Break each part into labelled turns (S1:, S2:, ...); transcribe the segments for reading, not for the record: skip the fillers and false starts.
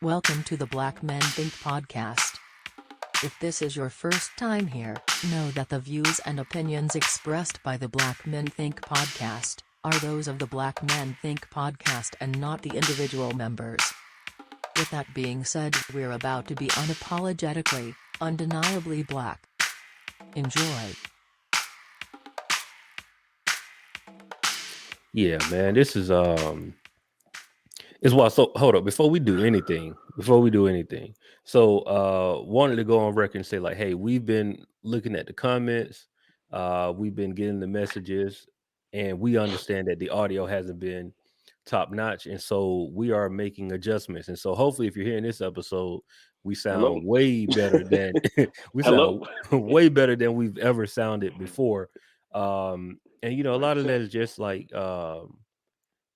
S1: Welcome to the Black Men Think podcast. If this is your first time here, know that the views and opinions expressed by the Black Men Think podcast are those of the Black Men Think podcast and not the individual members. With that being said, we're about to be unapologetically, undeniably black. Enjoy.
S2: Yeah, man, this is why. So hold up, before we do anything, wanted to go on record and say, like, hey, we've been looking at the comments, we've been getting the messages, and we understand that the audio hasn't been top notch, and so we are making adjustments. And so hopefully, if you're hearing this episode, we
S3: Hello.
S2: sound way better than we
S3: Hello.
S2: sound way better than we've ever sounded before. And a lot of that
S3: 100%.
S2: is just like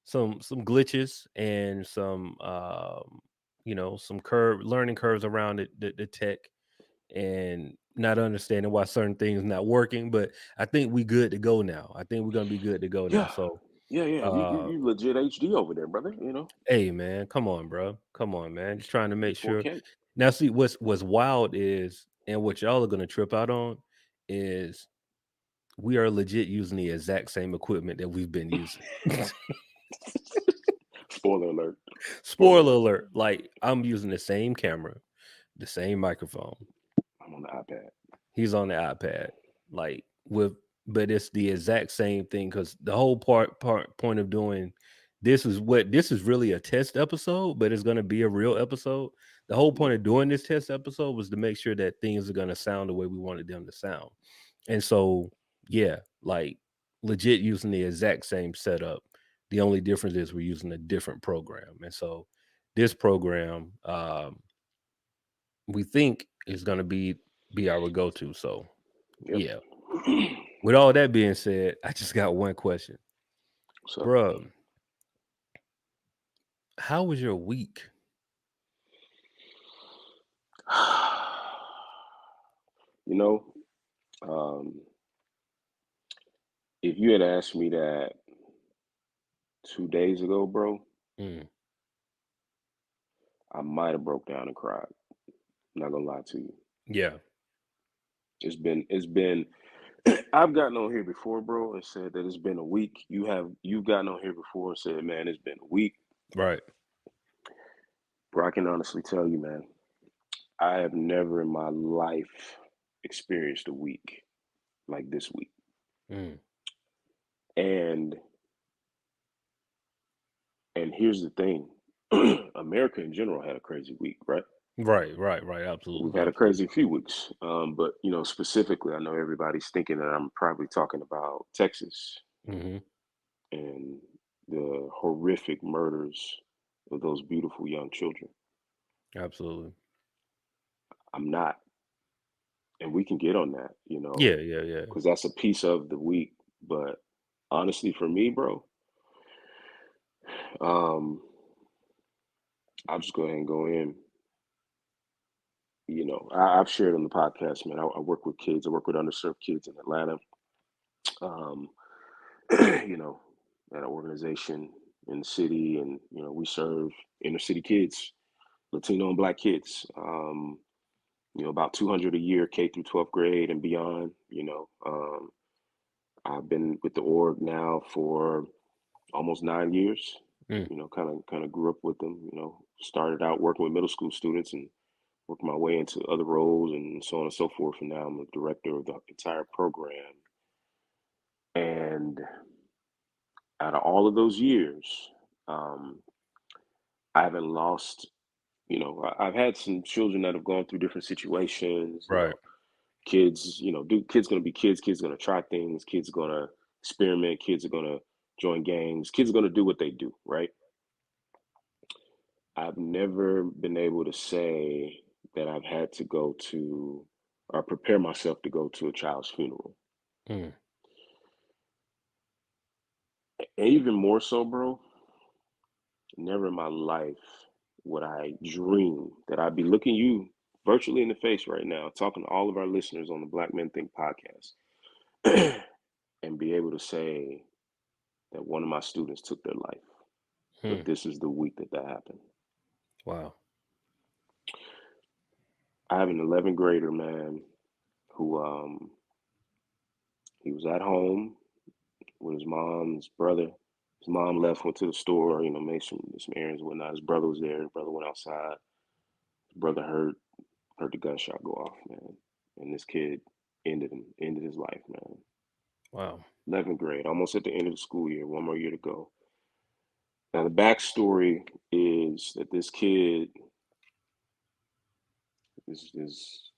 S2: some glitches and some some learning curves around the tech, and not understanding why certain things not working. But I think we good to go now. I think we're gonna be good to go now.
S3: Yeah.
S2: So
S3: Yeah. You legit HD over there, brother.
S2: hey man, come on, bro. Come on, man. Just trying to
S3: You
S2: make sure.
S3: 4K.
S2: Now see what's wild is, and what y'all are gonna trip out on is, we are legit using the exact same equipment that we've been using.
S3: Spoiler alert.
S2: Spoiler alert. Like, I'm using the same camera, the same microphone.
S3: I'm on the iPad.
S2: He's on the iPad. Like, but it's the exact same thing, because the whole point of doing this is really a test episode, but it's going to be a real episode. The whole point of doing this test episode was to make sure that things are going to sound the way we wanted them to sound. And so, yeah, like, legit using the exact same setup. The only difference is we're using a different program. And so this program, we think is going to be our go-to. So,
S3: Yep.
S2: yeah. With all that being said, I just got one question.
S3: What's up?
S2: Bro, how was your week?
S3: You know, um, if you had asked me that 2 days ago, bro,
S2: Mm,
S3: I might have broke down and cried. Not gonna lie to you.
S2: yeah.
S3: It's been I've gotten on here before, bro, and said that it's been a week. You've gotten on here before and said, man, it's been a week.
S2: Right.
S3: Bro, I can honestly tell you, man, I have never in my life experienced a week like this week.
S2: Mm,
S3: And here's the thing. America in general had a crazy week, right?
S2: right.
S3: We've
S2: Absolutely.
S3: had a crazy few weeks. But specifically, I know everybody's thinking that I'm probably talking about Texas
S2: Mm-hmm.
S3: and the horrific murders of those beautiful young children.
S2: Absolutely.
S3: I'm not. And we can get on that,
S2: Yeah.
S3: because that's a piece of the week. But honestly, for me, bro, um, I'll just go ahead and go in. I've shared on the podcast, man. I work with kids. I work with underserved kids in Atlanta. Um, you know, at an organization in the city, and we serve inner city kids, Latino and Black kids. About 200 a year, K through 12th grade and beyond. I've been with the org now for almost 9 years.
S2: Mm,
S3: Kind of grew up with them. Started out working with middle school students and worked my way into other roles and so on and so forth. And now I'm the director of the entire program. And out of all of those years, um, I haven't lost. I've had some children that have gone through different situations.
S2: right.
S3: Kids. Kids gonna be kids. Kids gonna try things. Kids gonna experiment. Kids are gonna join gangs. Kids are gonna do what they do, right? I've never been able to say that I've had to go to or prepare myself to go to a child's funeral.
S2: Mm,
S3: And even more so, bro, never in my life would I dream that I'd be looking you virtually in the face right now, talking to all of our listeners on the Black Men Think podcast, and be able to say that one of my students took their life. But
S2: mm.
S3: this is the week that happened.
S2: Wow.
S3: I have an 11th grader, man, who he was at home with his mom's brother. His mom left, went to the store, made some errands and whatnot. His brother was there. His brother went outside. His brother heard the gunshot go off, man, and this kid ended his life, man.
S2: Wow.
S3: 11th grade, almost at the end of the school year, one more year to go. Now the backstory is that this kid is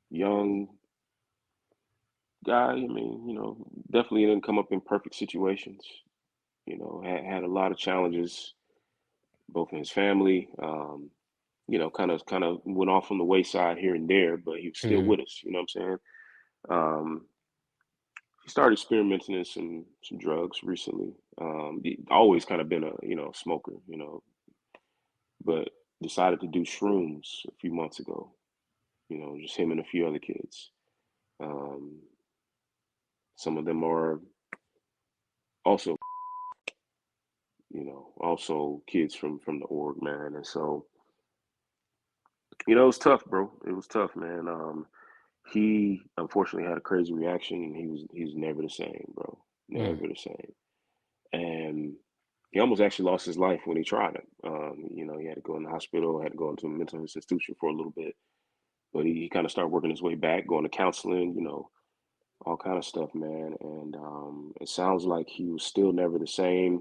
S3: young guy. I mean, definitely didn't come up in perfect situations. Had a lot of challenges, both in his family. Kind of went off on the wayside here and there, but he was still
S2: Hmm.
S3: with us. You know what I'm saying? Um, he started experimenting in some drugs recently. He always kind of been a smoker, but decided to do shrooms a few months ago. Just him and a few other kids. Um, some of them are also also kids from the org, man. And so it was tough, bro. It was tough, man. He unfortunately had a crazy reaction, and he's never the same, bro. Never
S2: Mm.
S3: the same. And he almost actually lost his life when he tried it. He had to go in the hospital, had to go into a mental institution for a little bit, but he kind of started working his way back, going to counseling, all kind of stuff, man. And it sounds like he was still never the same.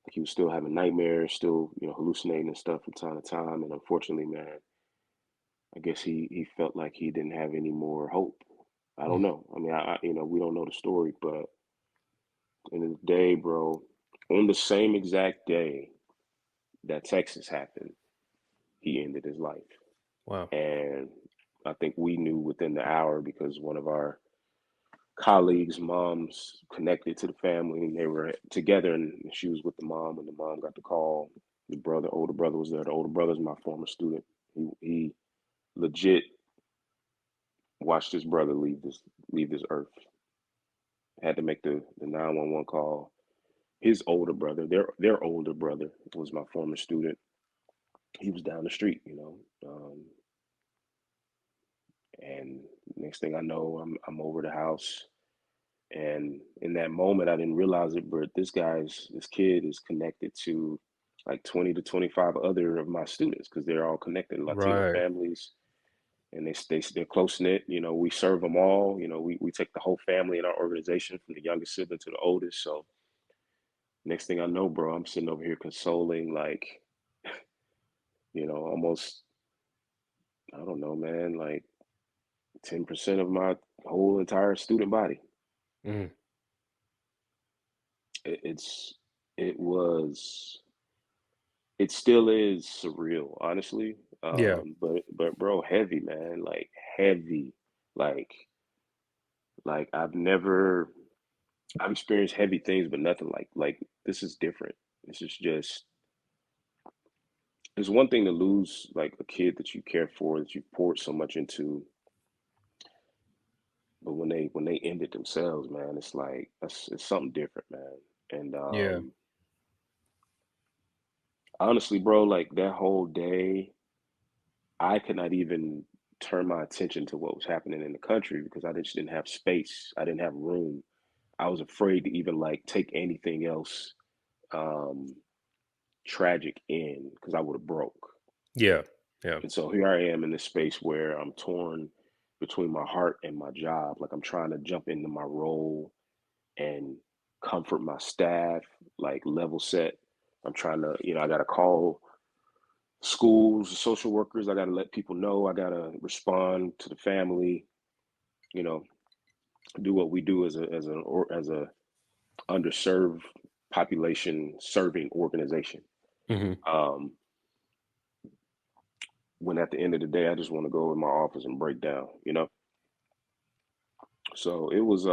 S3: Like he was still having nightmares, still, hallucinating and stuff from time to time. And unfortunately, man, I guess he felt like he didn't have any more hope. I don't
S2: Mm.
S3: know. I mean, we don't know the story, but in the day, bro, on the same exact day that Texas happened, he ended his life.
S2: Wow.
S3: And I think we knew within the hour because one of our colleagues' moms connected to the family and they were together and she was with the mom when the mom got the call. The older brother was there. The older brother's my former student. He legit watched his brother leave this earth. Had to make the 911 call. His older brother, their older brother was my former student. He was down the street, and next thing I know, I'm over the house. And in that moment, I didn't realize it, but this kid is connected to like 20 to 25 other of my students because they're all connected Latino
S2: Right.
S3: families, and they're close knit. We serve them all. We take the whole family in our organization from the youngest sibling to the oldest. So next thing I know, bro, I'm sitting over here consoling like almost, I don't know, man, like 10% of my whole entire student body.
S2: Mm.
S3: It, it's it was it still is surreal, honestly.
S2: Yeah.
S3: But bro, heavy, man, like heavy, like I've never I've experienced heavy things, but nothing like this is different. This is just it's one thing to lose like a kid that you care for, that you've poured so much into, but when they end it themselves, man, it's like it's something different, man. And
S2: Yeah.
S3: honestly, bro, like that whole day, I could not even turn my attention to what was happening in the country because I just didn't have space. I didn't have room. I was afraid to even like take anything else um, tragic in because I would have broke.
S2: Yeah. Yeah.
S3: And so here I am in this space where I'm torn between my heart and my job. Like I'm trying to jump into my role and comfort my staff, like level set. I'm trying to, I got to call schools, social workers. I got to let people know. I got to respond to the family. You know, do what we do as a underserved population serving organization.
S2: Hmm.
S3: Um, when at the end of the day, I just want to go in my office and break down. So it was,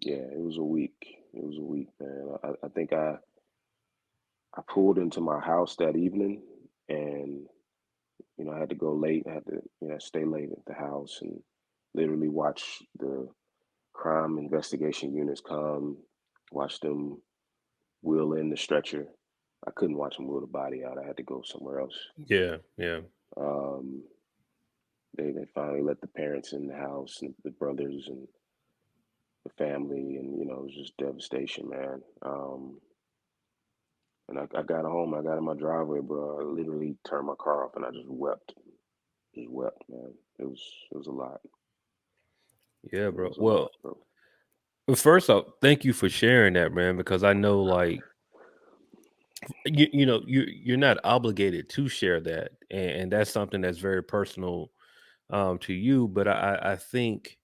S3: yeah, it was a week. It was a week, man. I think I pulled into my house that evening, and I had to go late. I had to, stay late at the house and literally watch the crime investigation units come, watch them wheel in the stretcher, I couldn't watch him wheel the body out. I had to go somewhere else.
S2: Yeah, yeah,
S3: Um, they finally let the parents in the house and the brothers and the family, and it was just devastation, man. And I got home, I got in my driveway, bro. I literally turned my car off and I just wept, man. It was a lot.
S2: yeah,
S3: It
S2: bro.
S3: was a
S2: Well,
S3: lot, bro.
S2: first off, thank you for sharing that, man, because I know, like, you're not obligated to share that, and that's something that's very personal to you. But I think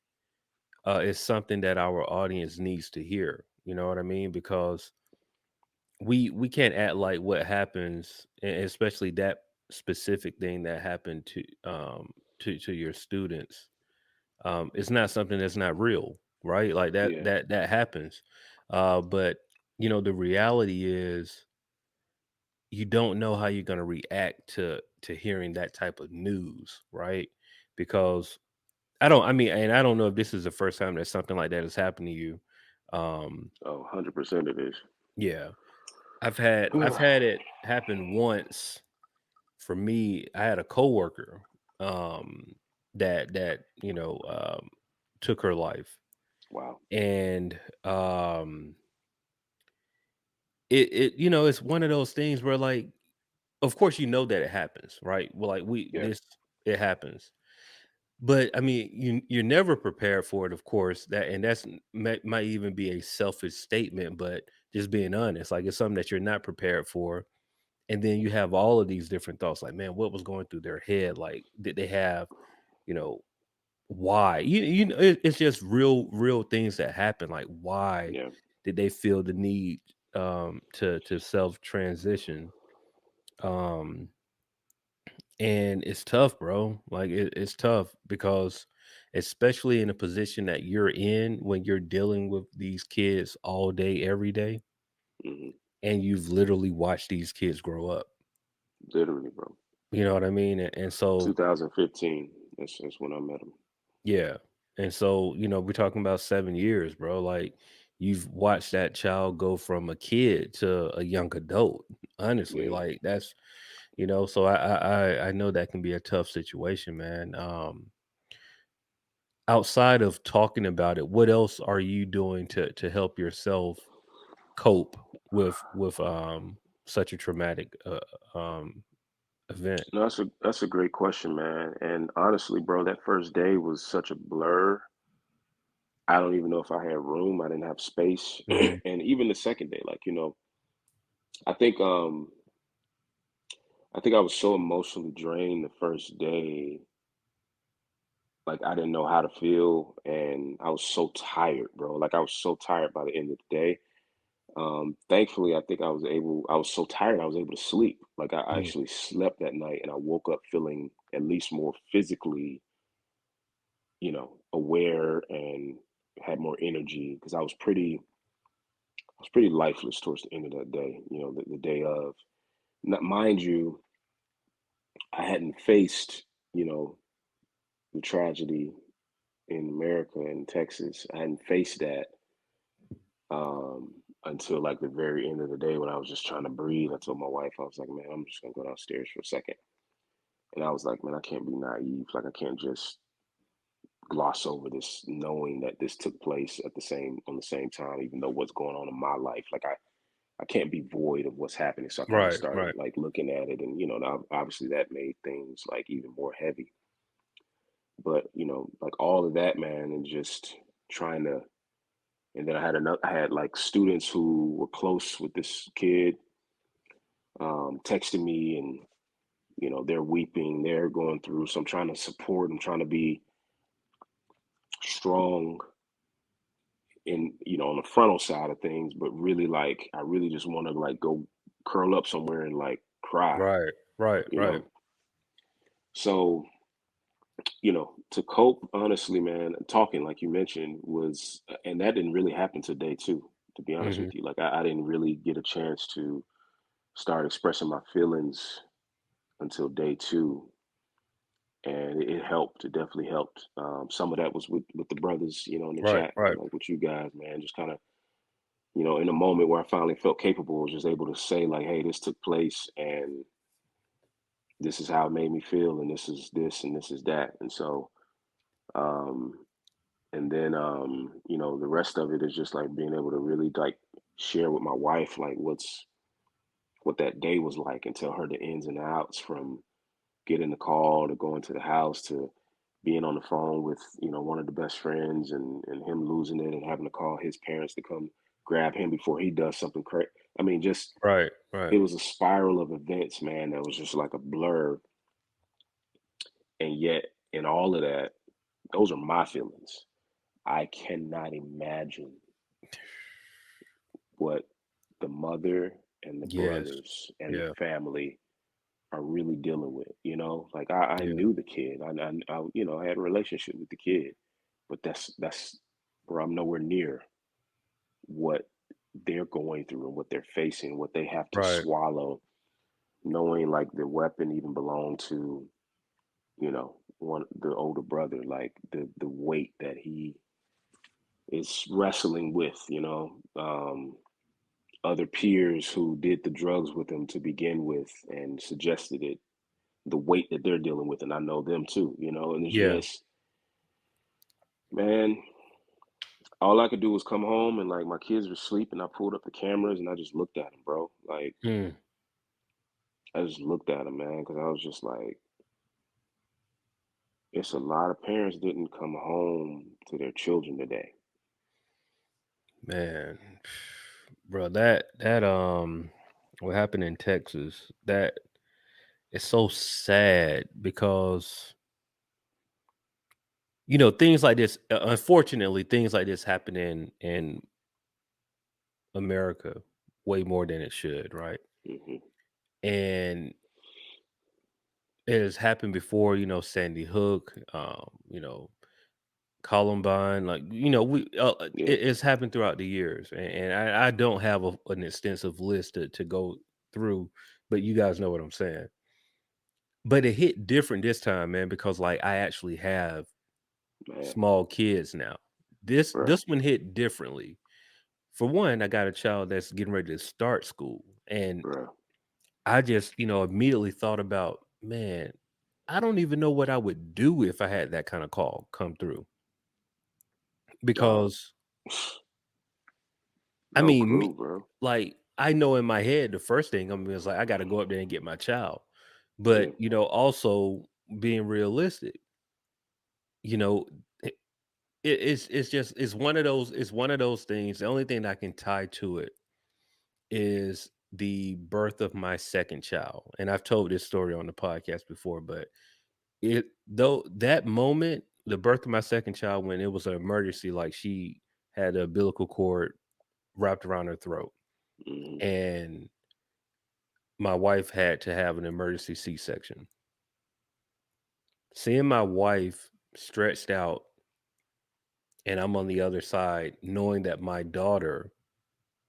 S2: it's something that our audience needs to hear. You know what I mean? Because we can't act like what happens, and especially that specific thing that happened to your students. It's not something that's not real, right? Like that
S3: Yeah,
S2: that that happens. But the reality is you don't know how you're going to react to hearing that type of news, right? Because I don't know if this is the first time that something like that has happened to you. Um,
S3: oh, 100% it is.
S2: yeah, I've had it happen once. For me, I had a coworker um, that took her life,
S3: Wow.
S2: and it's one of those things where, like, of course, that it happens, right? Well, like,
S3: Yeah,
S2: it happens. But I mean, you're never prepared for it, of course. That's might even be a selfish statement, but just being honest, like, it's something that you're not prepared for, and then you have all of these different thoughts, like, man, what was going through their head? Like, did they have, you know, why? It's just real things that happen. Like, why
S3: yeah.
S2: did they feel the need to self transition? Um, And it's tough, bro. Like, it's tough because, especially in a position that you're in when you're dealing with these kids all day, every day,
S3: Hmm.
S2: and you've literally watched these kids grow up.
S3: Literally, bro.
S2: You know what I mean? And so,
S3: 2015. That's when I met him.
S2: yeah. And so, we're talking about 7 years, bro. Like, you've watched that child go from a kid to a young adult. Honestly,
S3: Yeah.
S2: like, so I know that can be a tough situation, man. Outside of talking about it, what else are you doing to help yourself cope with such a traumatic um event?
S3: No, that's a great question, man. And honestly, bro, that first day was such a blur. I don't even know if I had room. I didn't have space.
S2: Hmm.
S3: And even the second day, like, I think I think I was so emotionally drained the first day, like I didn't know how to feel, and I was so tired, bro. Like I was so tired by the end of the day. Thankfully, I think I was so tired, I was able to sleep. Like I
S2: Mm.
S3: actually slept that night and I woke up feeling at least more physically, aware and had more energy because I was pretty lifeless towards the end of that day, the day of. Not, mind you, I hadn't faced, the tragedy in America and Texas. I hadn't faced that um, until like the very end of the day when I was just trying to breathe. I told my wife, I was like, man, I'm just gonna go downstairs for a second. And I was like, man, I can't be naive. Like I can't just gloss over this, knowing that this took place at the same time, even though what's going on in my life. Like I can't be void of what's happening. So I kind of
S2: Right,
S3: started
S2: right.
S3: like looking at it, and now obviously that made things like even more heavy. But like all of that, man, and just trying to. And then I had like students who were close with this kid texting me, and they're weeping, they're going through. So I'm trying to support. I'm trying to be strong in on the frontal side of things, but really like I really just want to like go curl up somewhere and like cry,
S2: Right, right,
S3: you
S2: right.
S3: know. So to cope, honestly, man, talking like you mentioned was, and that didn't really happen to day two. To be honest
S2: Hmm.
S3: with you, like I didn't really get a chance to start expressing my feelings until day two, and it helped. It definitely helped. Some of that was with the brothers, in the
S2: Right,
S3: chat,
S2: right.
S3: like with you guys, man, just kind of in a moment where I finally felt capable, I was just able to say like, hey, this took place and this is how it made me feel, and this is this and this is that. And so um and then the rest of it is just like being able to really like share with my wife like what that day was like and tell her the ins and outs from getting the call to going to the house to being on the phone with one of the best friends and him losing it and having to call his parents to come grab him before he does something crazy. I mean, just
S2: Right,
S3: it
S2: right.
S3: was a spiral of events, man, that was just like a blur. And yet in all of that, those are my feelings. I cannot imagine what the mother and the
S2: Yes.
S3: brothers and the
S2: Yeah.
S3: family are really dealing with. Like I
S2: Yeah.
S3: knew the kid. I had a relationship with the kid, but that's where I'm nowhere near what they're going through and what they're facing, what they have to
S2: Right.
S3: swallow, knowing like the weapon even belonged to, one the older brother, like the weight that he is wrestling with, other peers who did the drugs with him to begin with and suggested it, the weight that they're dealing with, and I know them too, and it's
S2: Yeah.
S3: just, man, all I could do was come home and like my kids were sleeping. I pulled up the cameras and I just looked at them, bro. Like
S2: Mm,
S3: I just looked at them, man, because I was just like, it's a lot of parents didn't come home to their children today.
S2: man. Bro, that what happened in Texas, that is so sad because things like this, unfortunately, things like this happen in America way more than it should, right?
S3: Hmm.
S2: And it has happened before, Sandy Hook, Columbine, like we
S3: Yeah,
S2: it's happened throughout the years, and I don't have an extensive list to go through, but you guys know what I'm saying. But it hit different this time, man, because like I actually have
S3: man,
S2: small kids now. This
S3: bro,
S2: this one hit differently. For one, I got a child that's getting ready to start school, and
S3: bro,
S2: I just immediately thought about, man, I don't even know what I would do if I had that kind of call come through
S3: dog,
S2: because I
S3: no
S2: mean,
S3: clue, bro.
S2: like I know in my head the first thing I'm is like I got to go up there and get my child,
S3: Yeah,
S2: but also being realistic, you know, it, it's just it's one of those things. The only thing I can tie to it is the birth of my second child, and I've told this story on the podcast before, but that moment, the birth of my second child, when it was an emergency, like she had a umbilical cord wrapped around her throat,
S3: hmm,
S2: and my wife had to have an emergency C-section. Seeing my wife stretched out and I'm on the other side, knowing that my daughter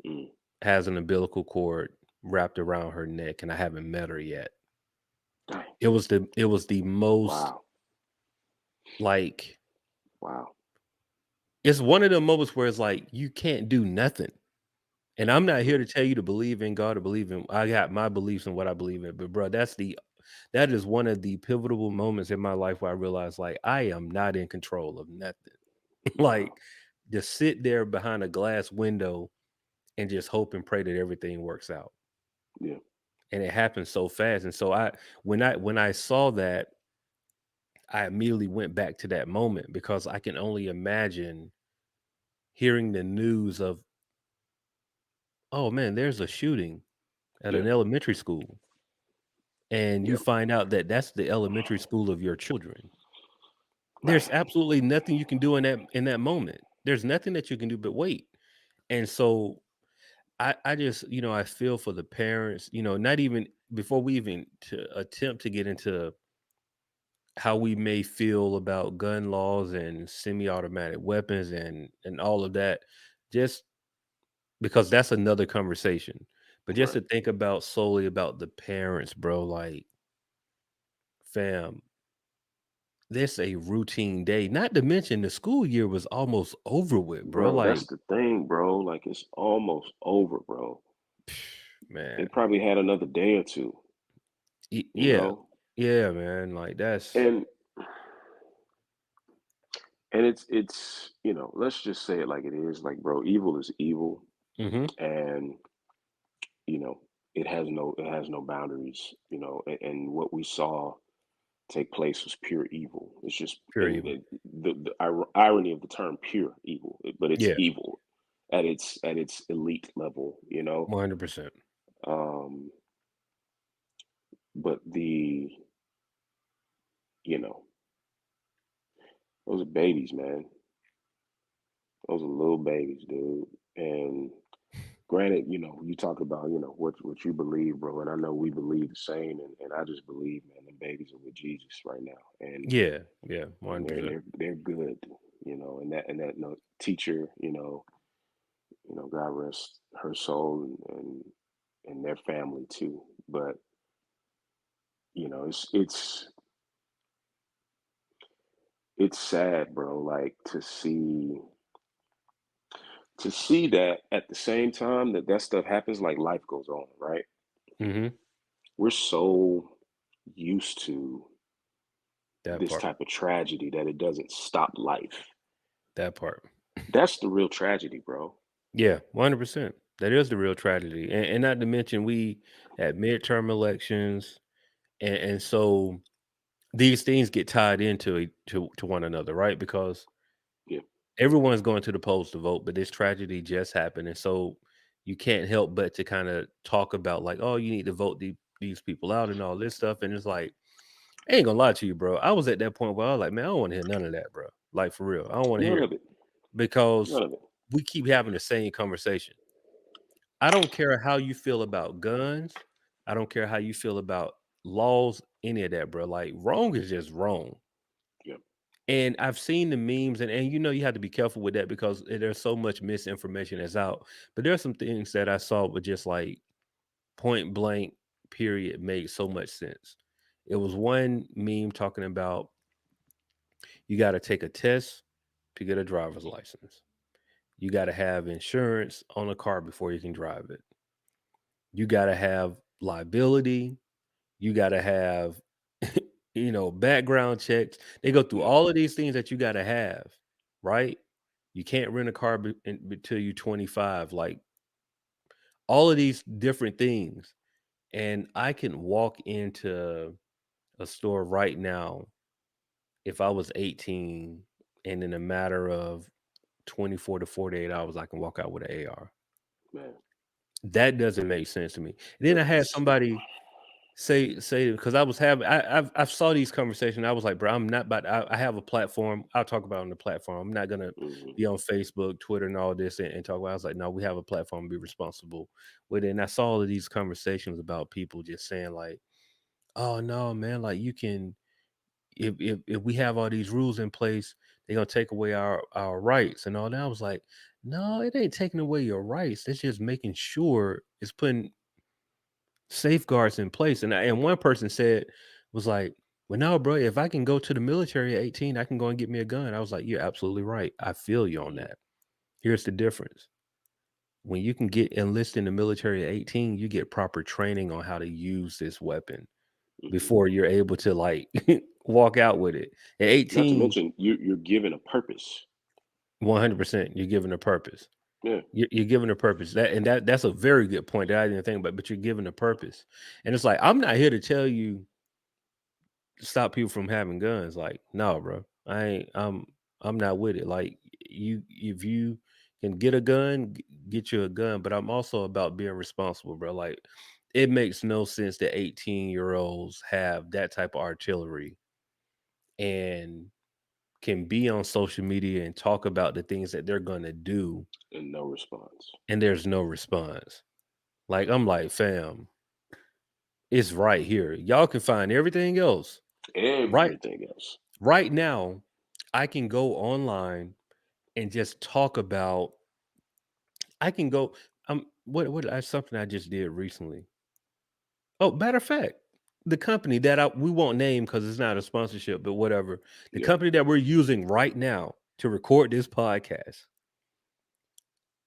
S3: mm.
S2: has an umbilical cord wrapped around her neck and I haven't met her yet.
S3: Dang,
S2: It was the most
S3: wow,
S2: like
S3: wow,
S2: it's one of the moments where it's like you can't do nothing. And I'm not here
S3: yeah,
S2: to tell you to believe in God or believe in I got my beliefs and what I believe in. But bro, that is one of the pivotal moments in my life where I realized like I am not in control of nothing.
S3: wow,
S2: Like just sit there behind a glass window and just hope and pray that everything works out.
S3: yeah,
S2: And it happens so fast. And so when I saw that, I immediately went back to that moment because I can only imagine hearing the news of, oh man, there's a shooting at
S3: yeah,
S2: an elementary school. And you
S3: yeah,
S2: find out that that's the elementary school of your children.
S3: man,
S2: There's absolutely nothing you can do in that moment. There's nothing that you can do but wait. And so I just, I feel for the parents, not even before we even to attempt to get into how we may feel about gun laws and semi-automatic weapons and all of that, just because that's another conversation. But just
S3: right,
S2: to think about solely about the parents, bro, like fam, this a routine day. Not to mention the school year was almost over with, bro.
S3: Bro, that's
S2: Like,
S3: the thing, bro. Like it's almost over, bro. They
S2: man,
S3: probably had another day or two, you
S2: yeah,
S3: know?
S2: yeah, man. Like that's
S3: And it's let's just say it like it is. Like, bro, evil is evil,
S2: hmm
S3: and you know, it has no boundaries, and what we saw take place was pure evil. It's just
S2: pure
S3: and
S2: evil.
S3: the irony of the term pure evil, but it's
S2: Yeah,
S3: evil at its elite level,
S2: 100%.
S3: Um, but you know, those are babies, man. Those are little babies, dude. And granted, you talk about, what you believe, bro, and I know we believe the same, and I just believe, man, the babies are with Jesus right now, and
S2: Yeah, yeah,
S3: and they're
S2: 100%.
S3: they're they're good, and that teacher, God rest her soul and their family too. But it's sad, bro, like to see that at the same time that stuff happens, like life goes on, right?
S2: hmm
S3: We're so used to
S2: That
S3: this
S2: part.
S3: type of tragedy that it doesn't stop life.
S2: That part.
S3: That's the real tragedy, bro.
S2: Yeah, 100%. That is the real tragedy. And not to mention we had midterm elections and so these things get tied into to one another, right? Because
S3: Yeah,
S2: everyone's going to the polls to vote, but this tragedy just happened, and so you can't help but to kind of talk about like, oh, you need to vote these people out and all this stuff, and it's like, I ain't gonna lie to you, bro. I was at that point where I was like, man, I don't want to hear none of that, bro. Like for real, I don't want to
S3: none
S2: hear it
S3: of it,
S2: because
S3: none of it.
S2: we keep having the same conversation. I don't care how you feel about guns. I don't care how you feel about laws, any of that, bro. Like wrong is just wrong.
S3: Yeah,
S2: And I've seen the memes, and you have to be careful with that because there's so much misinformation that's out. But there are some things that I saw with just like point blank, period, made so much sense. It was one meme talking about you got to take a test to get a driver's license. You got to have insurance on a car before you can drive it. You got to have liability. You got to have, background checks. They go through
S3: yeah,
S2: all of these things that you got to have, right? You can't rent a car until you're 25. Like all of these different things. And I can walk into a store right now if I was 18 and in a matter of 24 to 48 hours, I can walk out with an AR.
S3: man.
S2: That doesn't make sense to me. And then I had
S3: That's
S2: somebody say because I was having I've saw these conversations. I was like, bro, I'm not about I have a platform. I'll talk about it on the platform. I'm not gonna
S3: hmm
S2: be on Facebook, Twitter, and all this and talk about. I was like, no, we have a platform, be responsible with it. And I saw all of these conversations about people just saying like, oh no, man, like you can if we have all these rules in place, they're gonna take away our rights and all that. I was like, no, it ain't taking away your rights. It's just making sure it's putting safeguards in place. And one person said was like, well, no, bro, if I can go to the military at 18, I can go and get me a gun. I was like, you're absolutely right. I feel you on that. Here's the difference. When you can get enlisted in the military at 18, you get proper training on how to use this weapon
S3: hmm
S2: before you're able to like walk out with it. At
S3: Not to
S2: 18,
S3: mention you're given a purpose.
S2: 100% you're given a purpose.
S3: Yeah,
S2: You're given a purpose. That's a very good point that I didn't think about, but you're given a purpose. And it's like, I'm not here to tell you stop people from having guns. Like, no, bro, I ain't. I'm not with it. Like, if you can get a gun, get you a gun. But I'm also about being responsible, bro. Like, it makes no sense that 18-year-olds have that type of artillery and can be on social media and talk about the things that they're gonna do,
S3: and no response.
S2: and there's no response. Like, I'm like, fam, it's right here. Y'all can find everything else right
S3: Everything else.
S2: right now. I can go online and just talk about I can go what I something I just did recently. Oh, matter of fact, the company that we won't name because it's not a sponsorship, but whatever. The
S3: Yeah.
S2: company that we're using right now to record this podcast,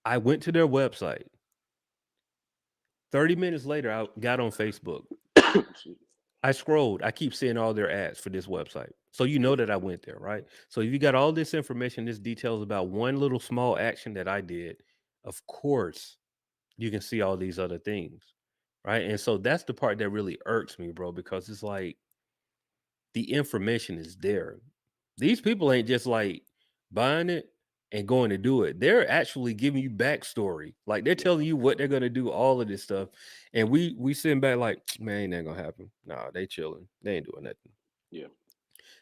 S2: I went to their website. 30 minutes later, I got on Facebook. I scrolled. I keep seeing all their ads for this website. So you know that I went there, right? So if you got all this information, this details about one little small action that I did, of course, you can see all these other things, right? And so that's the part that really irks me, bro, because it's like the information is there. These people ain't just like buying it and going to do it. They're actually giving you backstory. Like they're
S3: Yeah.
S2: telling you what they're gonna do, all of this stuff. And we sitting back like, man, ain't that gonna happen. Nah, they chilling. They ain't doing nothing.
S3: Yeah.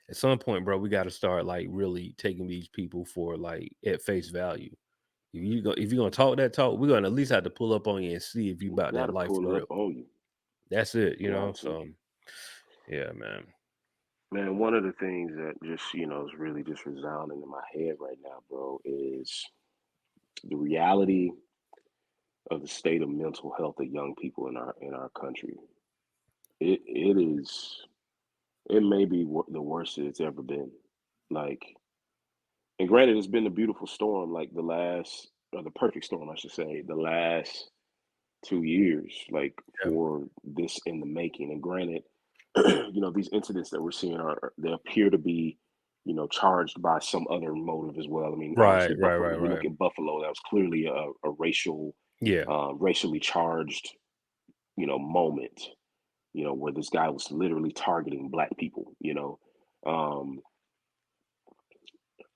S2: At some point, bro, we gotta start like really taking these people for like at face value. If you're gonna talk that talk, we're gonna at least have to pull up on you and see if you
S3: We
S2: about
S3: got
S2: that
S3: to
S2: life for
S3: pull
S2: real.
S3: up on you.
S2: That's it,
S3: Be honest with
S2: So yeah, man.
S3: you. Man, one of the things that just, is really just resounding in my head right now, bro, is the reality of the state of mental health of young people in our country. It may be the worst it's ever been. Like, and granted, it's been a beautiful storm, like the perfect storm, I should say, the last 2 years, like
S2: Yeah.
S3: for this in the making. And granted, these incidents that we're seeing they appear to be, charged by some other motive as well. I mean,
S2: Right,
S3: obviously,
S2: right,
S3: Buffalo.
S2: right,
S3: We
S2: right.
S3: look at Buffalo. That was clearly a
S2: Yeah.
S3: racially charged, moment. Where this guy was literally targeting black people. Um,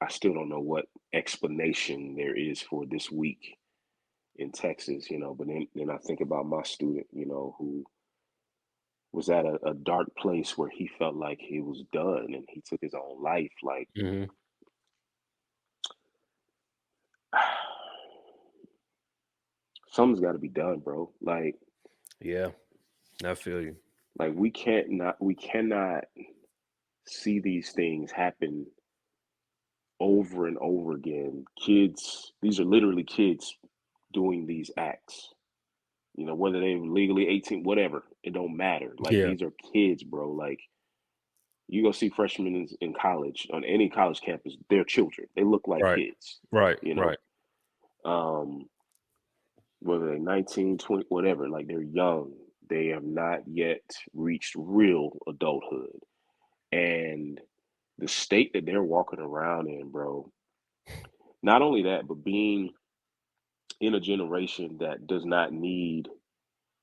S3: I still don't know what explanation there is for this week in Texas. But then I think about my student, who was at a dark place where he felt like he was done and he took his own life. Like,
S2: Hmm.
S3: something's got to be done, bro.
S2: Yeah, I feel you.
S3: We cannot see these things happen over and over again. These are literally kids doing these acts. Whether they're legally 18, whatever, it don't matter. Like,
S2: Yeah.
S3: these are kids, bro. Like, you go see freshmen in college on any college campus, they're children. They look like
S2: Right.
S3: kids.
S2: Right.
S3: You know,
S2: Right.
S3: um, whether they're 19, 20, whatever, like, they're young. They have not yet reached real adulthood. And the state that they're walking around in, bro, not only that, but being in a generation that does not need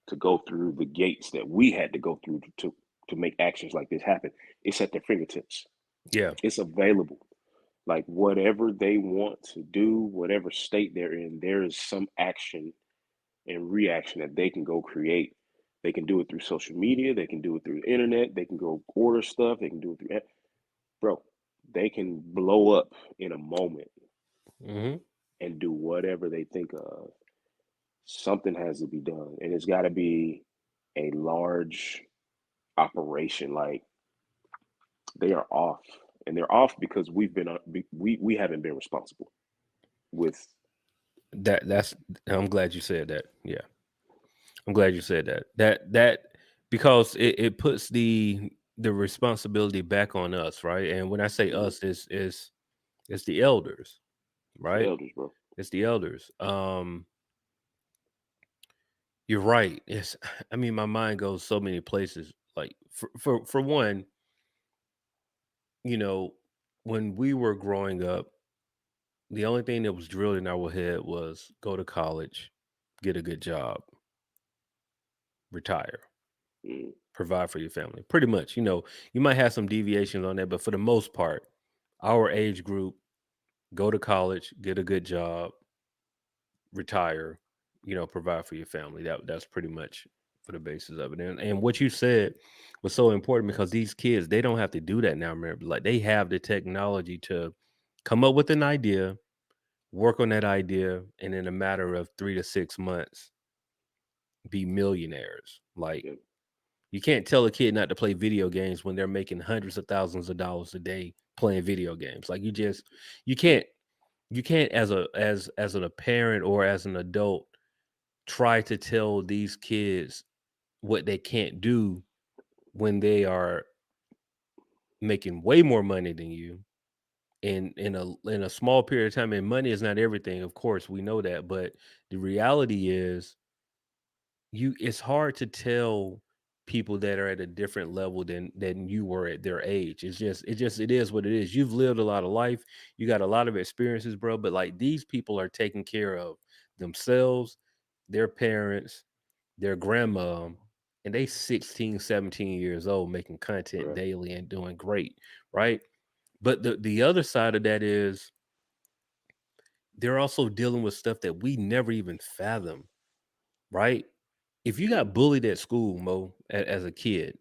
S3: to go through the gates that we had to go through to make actions like this happen. It's at their fingertips.
S2: Yeah.
S3: It's available. Like, whatever they want to do, whatever state they're in, there is some action and reaction that they can go create. They can do it through social media. They can do it through the internet. They can go order stuff. They can do it through, bro. They can blow up in a moment
S2: Hmm.
S3: and do whatever they think of. Something has to be done, and it's got to be a large operation. Like, they are off, and they're off because we haven't been responsible with.
S2: That's. I'm glad you said that. Yeah, I'm glad you said that. That because it puts the responsibility back on us, right? And when I say
S3: Mhm.
S2: us, it's the elders,
S3: It's the
S2: right?
S3: elders, bro.
S2: It's the elders. You're right. It's. I mean, my mind goes so many places. Like for one, you know, when we were growing up, the only thing that was drilled in our head was go to college, get a good job, retire,
S3: Mm.
S2: provide for your family. Pretty much, you might have some deviations on that, but for the most part, our age group, go to college, get a good job, retire, provide for your family. That's pretty much for the basis of it. And what you said was so important because these kids, they don't have to do that now. Remember, like they have the technology to come up with an idea, work on that idea, and in a matter of 3 to 6 months, be millionaires. Like
S3: Yeah.
S2: you can't tell a kid not to play video games when they're making hundreds of thousands of dollars a day playing video games. Like you can't you can't as a parent or as an adult try to tell these kids what they can't do when they are making way more money than you in a small period of time. And money is not everything, of course, we know that, but the reality is it's hard to tell people that are at a different level than you were at their age. It is what it is. You've lived a lot of life, you got a lot of experiences, bro, but like these people are taking care of themselves, their parents, their grandma, and they 16, 17 years old making content
S3: Right.
S2: daily and doing great, right? But the other side of that is they're also dealing with stuff that we never even fathom, right? If you
S3: Mm,
S2: got bullied at school, Mo, as a kid,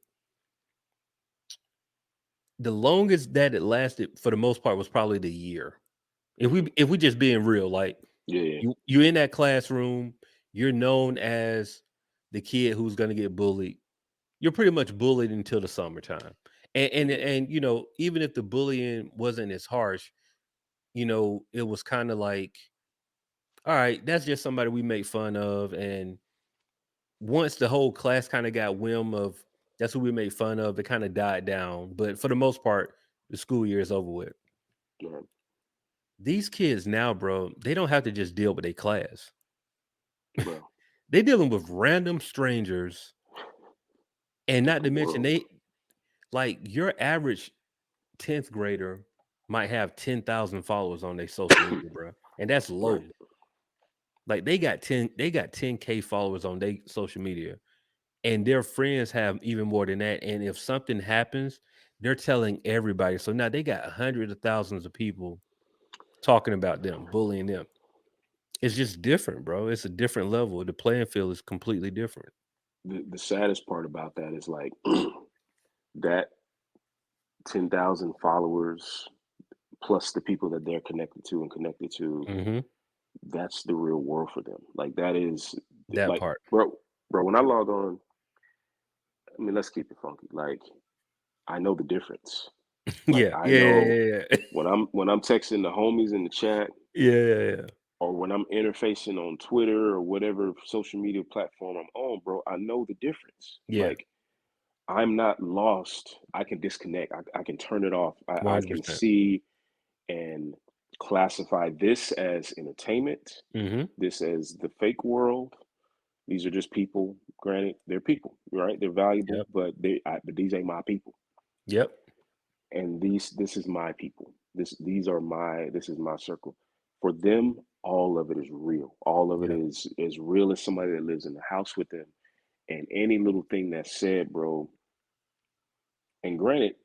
S2: the longest that it lasted for the most part was probably the year.
S3: mm-hmm.
S2: If we just being real, like
S3: Yeah, yeah,
S2: you're in that classroom, you're known as the kid who's gonna get bullied. You're pretty much bullied until the summertime.
S3: mm,
S2: And even if the bullying wasn't as harsh, it was kind of like, all right, that's just somebody we make fun of. And once the whole class kind of got whim of that's who we make fun of, it kind of died down. But for the most part, the school year is over with.
S3: right,
S2: These kids now, bro, they don't have to just deal with their class.
S3: bro.
S2: They dealing with random strangers, and
S3: It's
S2: not
S3: the
S2: to mention
S3: world.
S2: they like your average 10th grader might have 10,000 followers on their social media, bro. And that's
S3: Right.
S2: low. Like they got 10K followers on their social media. And their friends have even more than that. And if something happens, they're telling everybody. So now they got hundreds of thousands of people talking about them, bullying them. It's just different, bro. It's a different level. The playing field is completely different.
S3: The saddest part about that is like that 10,000 followers plus the people that they're connected to and connected to.
S2: Hmm.
S3: That's the real world for them. Like that is
S2: That
S3: like,
S2: part.
S3: bro. When I log on, I mean, let's keep it funky. Like I know the difference. Like
S2: Yeah,
S3: I
S2: yeah,
S3: know
S2: yeah, yeah.
S3: when I'm texting the homies in the chat
S2: Yeah, yeah, yeah.
S3: or when I'm interfacing on Twitter or whatever social media platform I'm on, bro, I know the difference.
S2: Yeah,
S3: Like I'm not lost. I can disconnect. I can turn it off. I can
S2: 100%.
S3: see and classify this as entertainment,
S2: Hmm.
S3: this as the fake world. These are just people. Granted, they're people, right? They're valuable,
S2: Yep.
S3: but but these ain't my people.
S2: Yep.
S3: And this is my people. This is my circle. For them, all of it is real. All of it
S2: Yep.
S3: is real as somebody that lives in the house with them. And any little thing that's said, bro. And granted,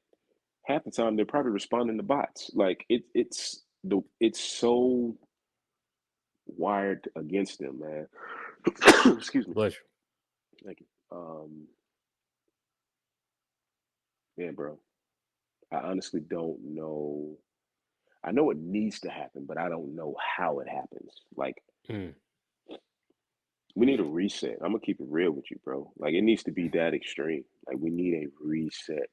S3: half the time they're probably responding to bots. Like it's so wired against them, man. Excuse me.
S2: Bless you.
S3: Thank you. Yeah, bro. I honestly don't know. I know it needs to happen, but I don't know how it happens. Like
S2: Mm.
S3: we need a reset. I'm gonna keep it real with you, bro. Like it needs to be that extreme. Like we need a reset.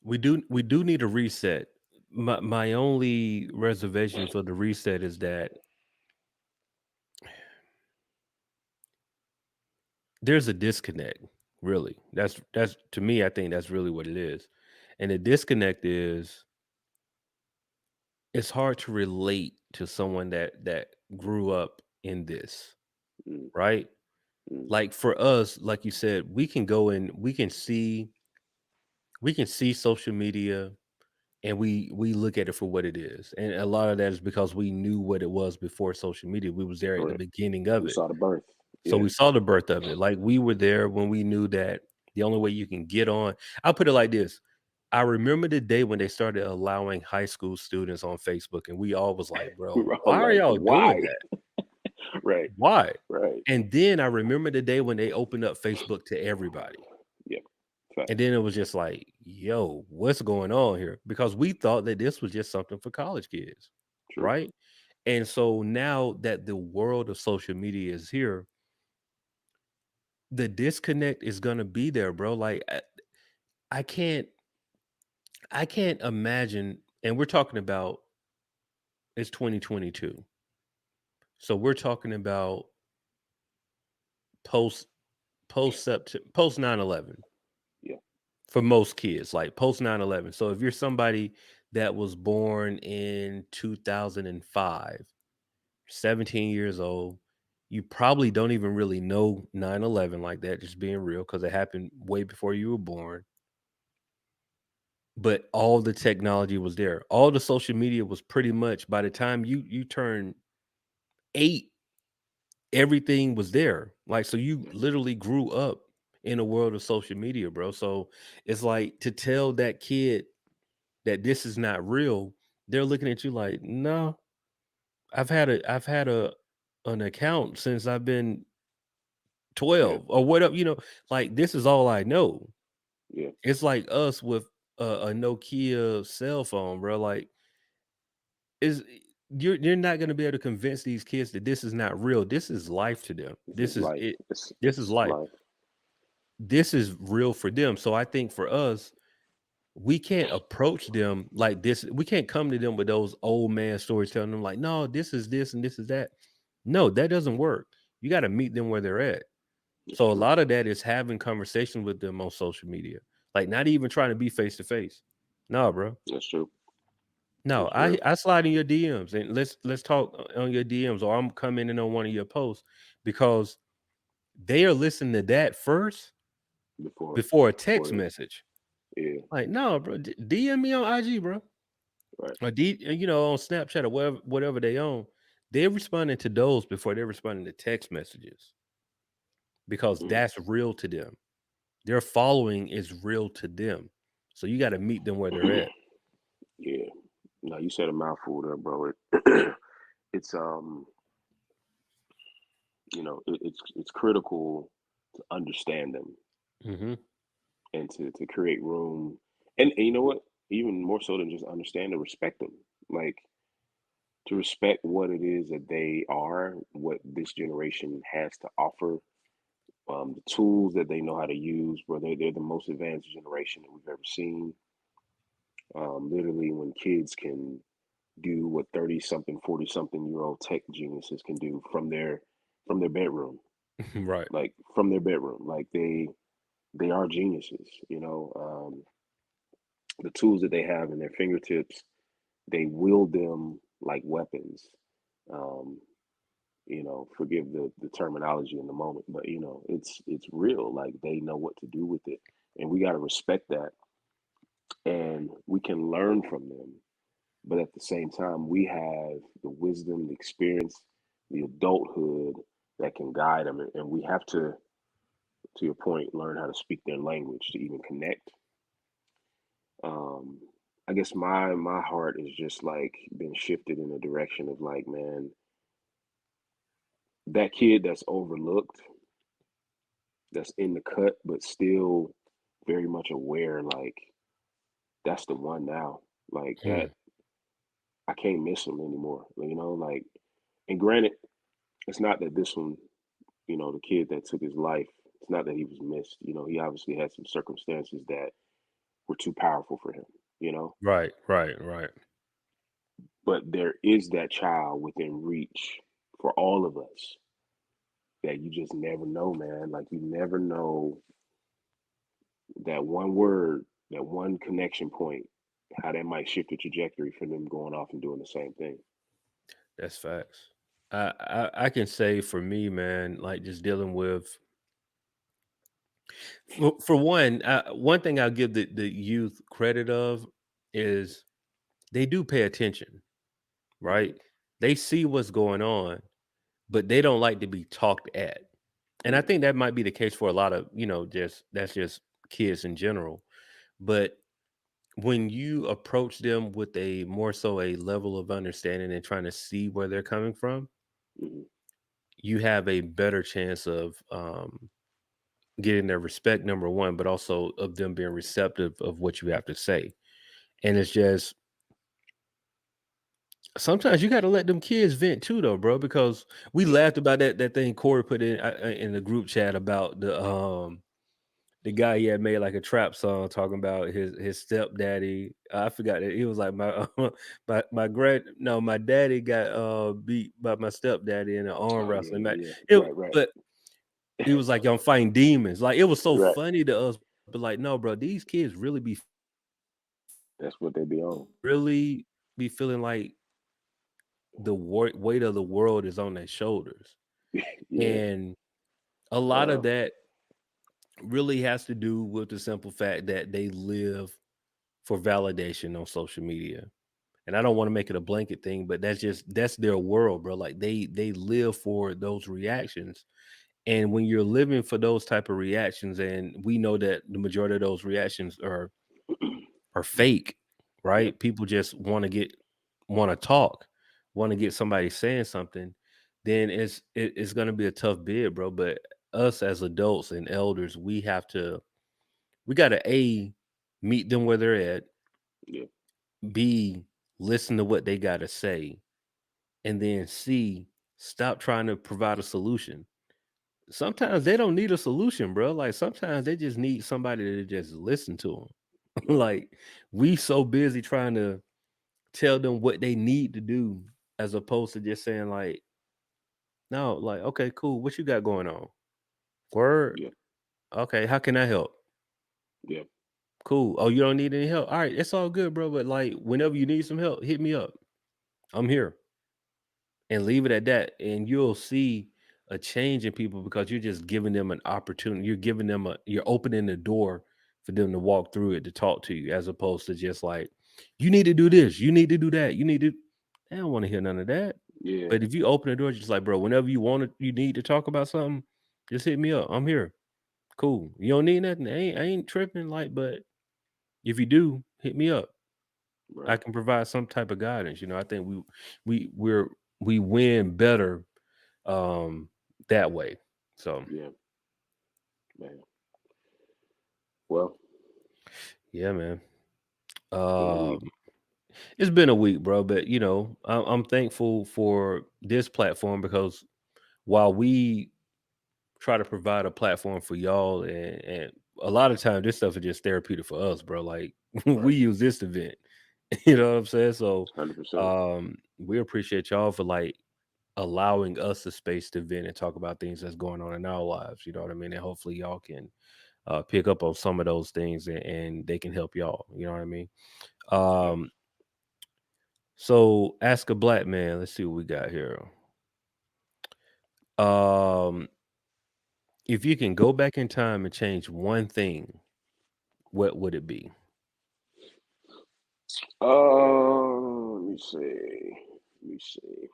S2: We do need a reset. My only reservation for the reset is that there's a disconnect, really. That's to me, I think that's really what it is. And the disconnect is it's hard to relate to someone that grew up in this,
S3: Mm,
S2: right?
S3: mm,
S2: Like for us, like you said, we can go and we can see social media and we look at it for what it is. And a lot of that is because we knew what it was before social media. We was there at the
S3: correct.
S2: beginning of
S3: We
S2: it.
S3: saw the birth.
S2: So
S3: Yeah.
S2: we saw the birth of it. Like we were there when we knew that the only way you can get on. I'll put it like this. I remember the day when they started allowing high school students on Facebook, and we all was like,
S3: We
S2: bro,
S3: were all
S2: why are
S3: like,
S2: y'all doing
S3: why?
S2: that?
S3: Right.
S2: Why?
S3: Right.
S2: And then I remember the day when they opened up Facebook to everybody.
S3: Yeah.
S2: And
S3: Facts.
S2: then it was just like, yo, what's going on here? Because we thought that this was just something for college kids,
S3: True.
S2: right? And so now that the world of social media is here, the disconnect is gonna be there, bro. Like I can't I can't imagine, and we're talking about it's 2022. So we're talking about post post 9/11,
S3: Yeah.
S2: for most kids, like post 9/11. So if you're somebody that was born in 2005, 17 years old, you probably don't even really know 9/11 like that, just being real, because it happened way before you were born. But all the technology was there. All the social media was pretty much, by the time you turn 8, everything was there. Like, so you literally grew up in a world of social media, bro. So it's like, to tell that kid that this is not real, they're looking at you like, no, I've had a an account since I've been
S3: Yeah,
S2: 12 or whatever, like, this is all I know.
S3: yeah,
S2: It's like us with a Nokia cell phone, bro. Like, is you're not gonna be able to convince these kids that this is not real. This is life to them.
S3: this
S2: This
S3: is
S2: is
S3: life.
S2: it.
S3: It's
S2: This is
S3: it's
S2: life.
S3: life.
S2: This is real for them. So I think for us, we can't approach them like this. We can't come to them with those old man stories telling them like, no, this is this and this is that. No, that doesn't work. You got to meet them where they're at.
S3: It's
S2: So a
S3: true.
S2: lot of that is having conversations with them on social media, like not even trying to be face to face. No, bro.
S3: That's true.
S2: No,
S3: It's
S2: I
S3: real.
S2: I slide in your DMs and let's talk on your DMs, or I'm coming in on one of your posts, because they are listening to that first
S3: Before
S2: before a
S3: before
S2: text
S3: the
S2: message.
S3: yeah,
S2: Like, no, bro, DM me on IG, bro,
S3: right.
S2: or on Snapchat or whatever they own. They're responding to those before they're responding to text messages, because
S3: Mm.
S2: that's real to them. Their following is real to them. So you got to meet them where they're at.
S3: Yeah. No, you said a mouthful there, bro. It's it's critical to understand them
S2: Hmm.
S3: and to create room, and you know what? Even more so than just understand, to respect them. Like, to respect what it is that they are, what this generation has to offer, the tools that they know how to use, bro. They're the most advanced generation that we've ever seen. Literally, when kids can do what 30 something, 40 something year old tech geniuses can do from their bedroom,
S2: Right.
S3: like from their bedroom, like they are geniuses. The tools that they have in their fingertips, they wield them like weapons. Um, Forgive the terminology in the moment, but it's real. Like, they know what to do with it, and we got to respect that, and we can learn from them. But at the same time, we have the wisdom, the experience, the adulthood that can guide them, and we have to your point, learn how to speak their language to even connect. Um, I guess my heart is just like been shifted in the direction of, like, man, that kid that's overlooked, that's in the cut, but still very much aware, like, that's the one now. Like, that,
S2: Mm.
S3: I can't miss him anymore. Like, and granted, it's not that this one, the kid that took his life, it's not that he was missed. He obviously had some circumstances that were too powerful for him, you know.
S2: Right. Right. Right.
S3: But there is that child within reach for all of us that you just never know, man. Like, you never know that one word, that one connection point, how that might shift the trajectory for them going off and doing the same thing.
S2: That's facts. I can say for me, man, like just dealing with, for one, one thing I'll give the youth credit of is they do pay attention,
S3: Mm-hmm.
S2: right? They see what's going on, but they don't like to be talked at. And I
S3: Mm-hmm.
S2: think that might be the case for a lot of, just that's just kids in general. But when you approach them with a more so a level of understanding and trying to see where they're coming from,
S3: Mm-hmm.
S2: you have a better chance of getting their respect, number one, but also of them being receptive of what you have to say. And it's just, sometimes you got to let them kids vent too, though, bro. Because we
S3: Yeah.
S2: laughed about that thing Corey put in the group chat about the guy he had made like a trap song talking about his stepdaddy. I forgot that he was like my daddy got beat by my stepdaddy in an arm
S3: Oh, yeah,
S2: wrestling match.
S3: yeah.
S2: It
S3: Right, right.
S2: but he was like, I'm fighting demons. Like, it was so
S3: Right.
S2: funny to us. but like, no, bro, these kids really be
S3: That's what they be on.
S2: really be feeling like the weight of the world is on their shoulders.
S3: Yeah.
S2: And a lot of
S3: Uh,
S2: that really has to do with the simple fact that they live for validation on social media. And I don't want to make it a blanket thing, but that's their world, bro. Like they live for those reactions. And when you're living for those type of reactions, and we know that the majority of those reactions are fake,
S3: yep.
S2: right? People just want to talk, want to get somebody saying something, then it's going to be a tough bid, bro. But us as adults and elders, we got to a meet them where they're at,
S3: Yep.
S2: b listen to what they got to say, and then c stop trying to provide a solution. Sometimes they don't need a solution, bro. Like sometimes they just need somebody to just listen to them.
S3: Right.
S2: Like we so busy trying to tell them what they need to do as opposed to just saying like, no, like, okay, cool. What you got going on? Word.
S3: Yep.
S2: Okay, how can I help?
S3: Yep.
S2: Cool. Oh, you don't need any help. All right, it's all good, bro. But like whenever you need some help, hit me up. I'm here. And leave it at that. And you'll see a change in people because you're just giving them an opportunity. You're opening the door for them to walk through it to talk to you, as opposed to just like, you need to do this, you need to do that, you need to. I don't want to hear none of that.
S3: Yeah.
S2: But if you open the door, just like, bro, whenever you need to talk about something, just hit me up. I'm here. Cool. You don't need nothing. I ain't tripping. Like, but if you do, hit me up. I
S3: Right.
S2: can provide some type of guidance. I think we win better that way. So
S3: Yeah. Man. Well,
S2: yeah, man.
S3: it's been a week.
S2: Um it's been a week, bro, but I'm thankful for this platform because while we try to provide a platform for y'all, and a lot of times this stuff is just therapeutic for us, bro. Like we
S3: Right.
S2: use this event. You know what I'm saying? So
S3: 100%.
S2: we appreciate y'all for like allowing us the space to vent and talk about things that's going on in our lives. You know what I mean? And hopefully y'all can pick up on some of those things, and they can help y'all. You know what I mean?
S3: Yep.
S2: Um, so ask a black man. Let's see what we got here. Um, if you can go back in time and change one thing, what would it be?
S3: Let me see. Let me see.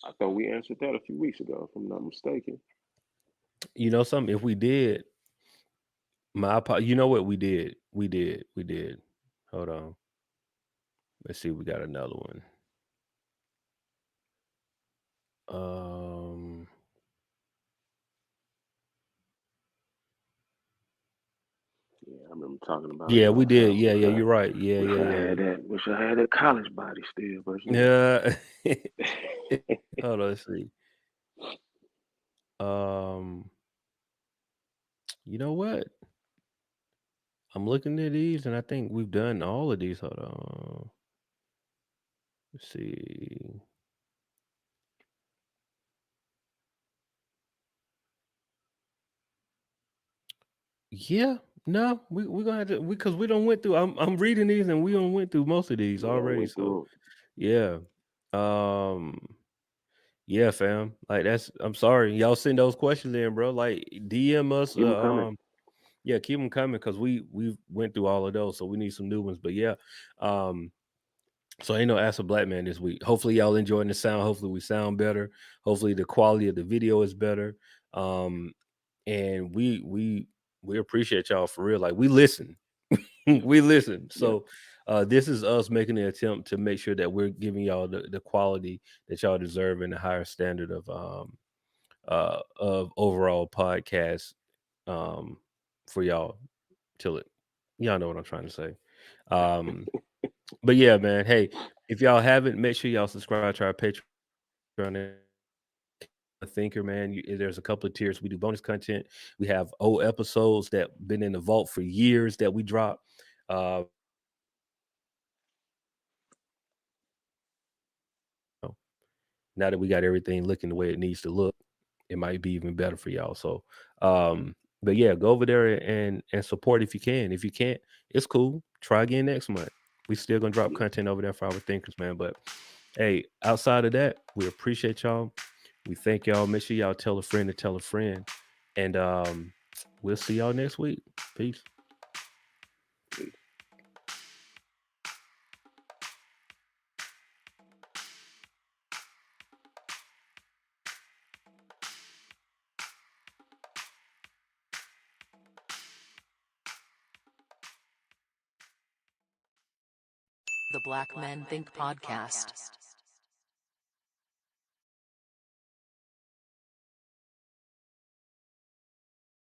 S3: I thought we answered that a few weeks ago, if I'm not mistaken.
S2: You know something? If we did, you know what we did? We did. Hold on. Let's see. We got another one. Um,
S3: Yeah, I remember talking about it
S2: yeah, we
S3: on
S2: did.
S3: how
S2: Yeah, yeah. You're right. Yeah,
S3: wish
S2: yeah,
S3: I
S2: yeah.
S3: had that. Wish I had that college body still, but
S2: Yeah. Hold on. Let's see. Um, you know what? I'm looking at these, and I think we've done all of these. Hold on. Let's see. Yeah, no, we're gonna have to because we don't went through. I'm reading these, and we don't went through most of these
S3: yeah, I
S2: already.
S3: went
S2: So
S3: through
S2: yeah, um, yeah, fam. Like that's. I'm sorry, y'all send those questions in, bro. Like DM us.
S3: them. Keep them coming.
S2: Yeah, keep them coming because we went through all of those, so we need some new ones. But yeah, um, so ain't no ask a black man this week. Hopefully y'all enjoying the sound. Hopefully we sound better. Hopefully the quality of the video is better. Um, and we appreciate y'all for real. Like we listen. We listen.
S3: Yep.
S2: So this is us making an attempt to make sure that we're giving y'all the quality that y'all deserve and the higher standard of overall podcast for y'all till it y'all know what I'm trying to say. Um but yeah, man. Hey, if y'all haven't, make sure y'all subscribe to our Patreon. A thinker, man. There's a couple of tiers. We do bonus content. We have old episodes that been in the vault for years that we drop. Now that we got everything looking the way it needs to look, it might be even better for y'all. So, But yeah, go over there and support if you can. If you can't, it's cool. Try again next month. We still gonna drop
S3: Yeah.
S2: content over there for our thinkers, man. But hey, outside of that, we appreciate y'all. We thank y'all. Make sure y'all tell a friend to tell a friend. And we'll see y'all next week. Peace.
S1: The Black Men Think Podcast.